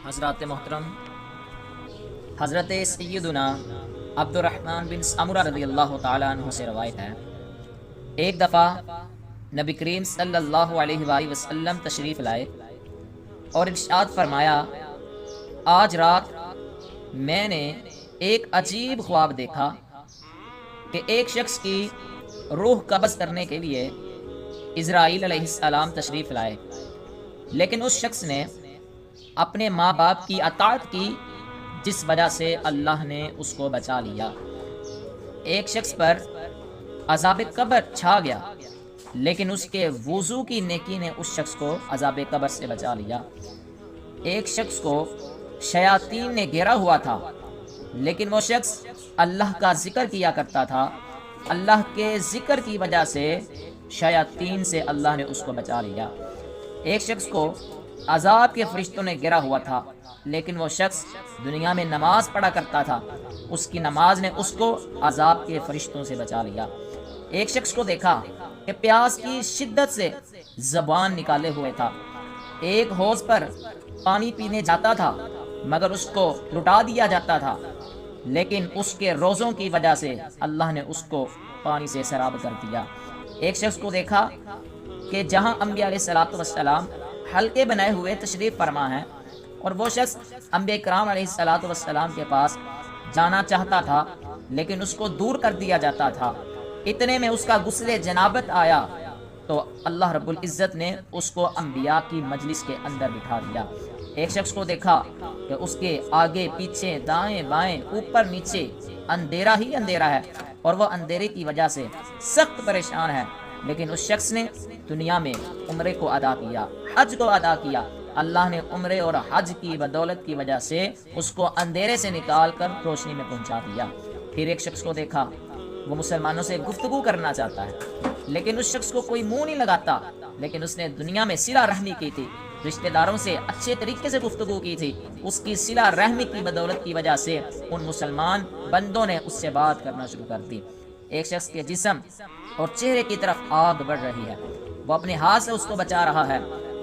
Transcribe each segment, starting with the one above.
حضرات محترم، حضرت سیدنا عبد الرحمن بن سمرہ رضی اللہ تعالیٰ عنہ سے روایت ہے، ایک دفعہ نبی کریم صلی اللہ علیہ وآلہ وسلم تشریف لائے اور ارشاد فرمایا، آج رات میں نے ایک عجیب خواب دیکھا کہ ایک شخص کی روح قبض کرنے کے لیے اسرائیل علیہ السلام تشریف لائے، لیکن اس شخص نے اپنے ماں باپ کی اطاعت کی، جس وجہ سے اللہ نے اس کو بچا لیا۔ ایک شخص پر عذاب قبر چھا گیا، لیکن اس کے وضو کی نیکی نے اس شخص کو عذاب قبر سے بچا لیا۔ ایک شخص کو شیاطین نے گھیرا ہوا تھا، لیکن وہ شخص اللہ کا ذکر کیا کرتا تھا، اللہ کے ذکر کی وجہ سے شیاطین سے اللہ نے اس کو بچا لیا۔ ایک شخص کو عذاب کے فرشتوں نے گھیرا ہوا تھا، لیکن وہ شخص دنیا میں نماز پڑھا کرتا تھا، اس کی نماز نے اس کو عذاب کے فرشتوں سے بچا لیا۔ ایک شخص کو دیکھا کہ پیاس کی شدت سے زبان نکالے ہوئے تھا، ایک حوض پر پانی پینے جاتا تھا مگر اس کو لٹا دیا جاتا تھا، لیکن اس کے روزوں کی وجہ سے اللہ نے اس کو پانی سے سیراب کر دیا۔ ایک شخص کو دیکھا کہ جہاں انبیاء علیہ السلام حلقے بنائے ہوئے تشریف فرما ہیں، اور وہ شخص انبیاء کرام علیہ السلام کے پاس جانا چاہتا تھا، لیکن اس کو دور کر دیا جاتا تھا۔ اتنے میں اس کا غسل جنابت آیا تو اللہ رب العزت نے اس کو انبیاء کی مجلس کے اندر بٹھا دیا۔ ایک شخص کو دیکھا کہ اس کے آگے پیچھے دائیں بائیں اوپر نیچے اندھیرا ہی اندھیرا ہے، اور وہ اندھیرے کی وجہ سے سخت پریشان ہے، لیکن اس شخص نے دنیا میں عمرے کو ادا کیا، حج کو ادا کیا۔ اللہ نے عمرے اور حج کی بدولت کی وجہ سے اس کو اندھیرے سے نکال کر روشنی میں پہنچا دیا۔ پھر ایک شخص کو دیکھا، وہ مسلمانوں سے گفتگو کرنا چاہتا ہے، لیکن اس شخص کو کوئی منہ نہیں لگاتا، لیکن اس نے دنیا میں صلہ رحمی کی تھی، رشتہ داروں سے اچھے طریقے سے گفتگو کی تھی، اس کی صلہ رحمی کی بدولت کی وجہ سے ان مسلمان بندوں نے اس سے بات کرنا شروع کر دی۔ ایک شخص کے جسم اور چہرے کی طرف آگ بڑھ رہی ہے، وہ اپنے ہاتھ سے اس کو بچا رہا ہے،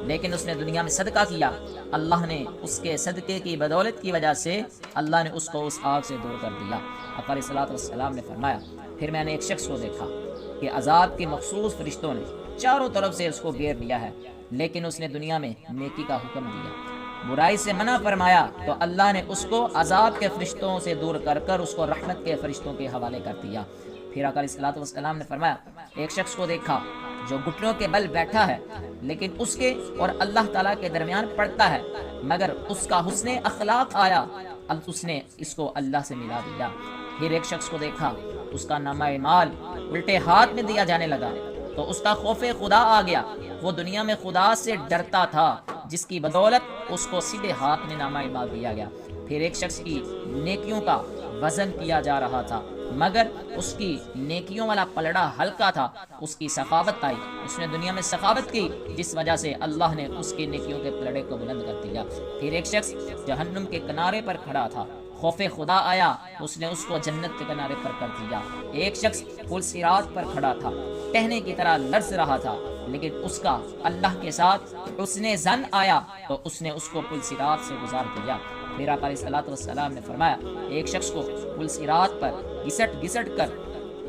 لیکن اس نے دنیا میں صدقہ کیا، اللہ نے اس کے صدقے کی بدولت کی وجہ سے اللہ نے اس کو اس آگ سے دور کر دیا۔ آقا علیہ السلام نے فرمایا، پھر میں نے ایک شخص کو دیکھا کہ عذاب کے مخصوص فرشتوں نے چاروں طرف سے اس کو گھیر لیا ہے، لیکن اس نے دنیا میں نیکی کا حکم دیا، برائی سے منع فرمایا، تو اللہ نے اس کو عذاب کے فرشتوں سے دور کر کر اس کو رحمت کے فرشتوں کے حوالے کر دیا۔ پھر آقا علیہ السلام نے فرمایا، ایک شخص کو دیکھا جو گھٹنوں کے بل بیٹھا ہے، لیکن اس کے اور اللہ تعالیٰ کے درمیان پڑتا ہے، مگر اس کا حسن اخلاق آیا، اس نے اس کو اللہ سے ملا دیا۔ پھر ایک شخص کو دیکھا، اس کا نامہ اعمال الٹے ہاتھ میں دیا جانے لگا، تو اس کا خوف خدا آ گیا، وہ دنیا میں خدا سے ڈرتا تھا، جس کی بدولت اس کو سیدھے ہاتھ میں نامہ اعمال دیا گیا۔ پھر ایک شخص کی نیکیوں کا وزن کیا جا رہا تھا، مگر اس کی نیکیوں والا پلڑا ہلکا تھا، اس کی سخاوت آئی، اس نے دنیا میں سخاوت کی، جس وجہ سے اللہ نے اس کی نیکیوں کے پلڑے کو بلند کر دیا۔ پھر ایک شخص جہنم کے کنارے پر کھڑا تھا، خوف خدا آیا، اس نے اس کو جنت کے کنارے پر کر دیا۔ ایک شخص پل صراط پر کھڑا تھا، ٹہنے کی طرح لرز رہا تھا، لیکن اس کا اللہ کے ساتھ حسن ظن آیا تو اس نے اس کو پل صراط سے گزار دیا۔ پھر آقا علیہ السلام نے فرمایا، ایک شخص کو پل صراط پر گھسٹ گھسٹ کر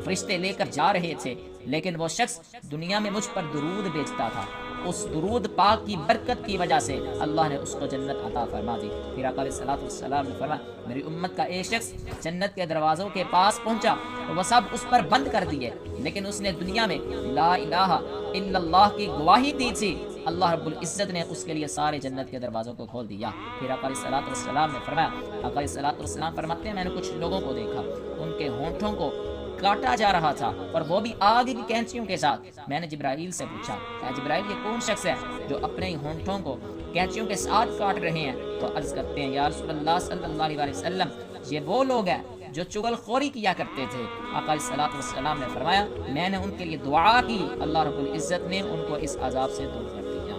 فرشتے لے کر جا رہے تھے، لیکن وہ شخص دنیا میں مجھ پر درود بھیجتا تھا، اس درود پاک کی برکت کی وجہ سے اللہ نے اس کو جنت عطا فرما دی۔ پھر آقا علیہ السلام نے فرمایا، میری امت کا ایک شخص جنت کے دروازوں کے پاس پہنچا تو وہ سب اس پر بند کر دیے، لیکن اس نے دنیا میں لا الہ الا اللہ کی گواہی دی تھی، اللہ رب العزت نے اس کے لیے سارے جنت کے دروازوں کو کھول دیا۔ پھر آقا علیہ السلام نے فرمایا، آقا علیہ السلام فرماتے ہیں، میں نے کچھ لوگوں کو دیکھا، ان کے ہونٹوں کو کاٹا جا رہا تھا، اور وہ بھی آگ کی کینچیوں کے ساتھ۔ میں نے جبرائیل سے پوچھا، اے جبرائیل، یہ کون شخص ہے جو اپنے ہی ہونٹوں کو کینچیوں کے ساتھ کاٹ رہے ہیں؟ تو عرض کرتے ہیں، یا رسول اللہ صلی اللہ علیہ وسلم، یہ وہ لوگ ہیں جو چغل خوری کیا کرتے تھے۔ آقا علیہ السلام نے فرمایا، میں نے ان کے لیے دعا کی، اللہ رب العزت نے ان کو اس عذاب سے دور کر دیا۔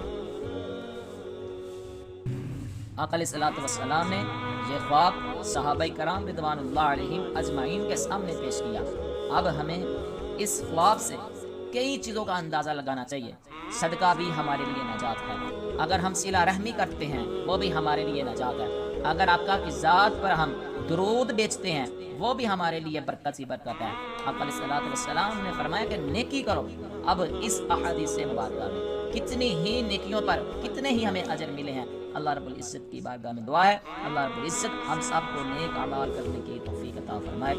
آقا علیہ السلام نے یہ خواب صحابہ کرام رضوان اللہ علیہم اجمعین کے سامنے پیش کیا۔ اب ہمیں اس خواب سے کئی چیزوں کا اندازہ لگانا چاہیے۔ صدقہ بھی ہمارے لیے نجات ہے، اگر ہم صلہ رحمی کرتے ہیں وہ بھی ہمارے لیے نجات ہے، اگر آقا کی ذات پر ہم درود بیچتے ہیں وہ بھی ہمارے لیے برکت ہی برکت ہے۔ آقا علیہ الصلوۃ والسلام نے فرمایا کہ نیکی کرو۔ اب اس احادیث مبارکہ میں کتنی ہی نیکیوں پر کتنے ہی ہمیں اجر ملے ہیں۔ اللہ رب العزت کی بارگاہ میں دعا ہے اللہ رب العزت ہم سب کو نیک اعمال کرنے کی توفیق عطا فرمائے۔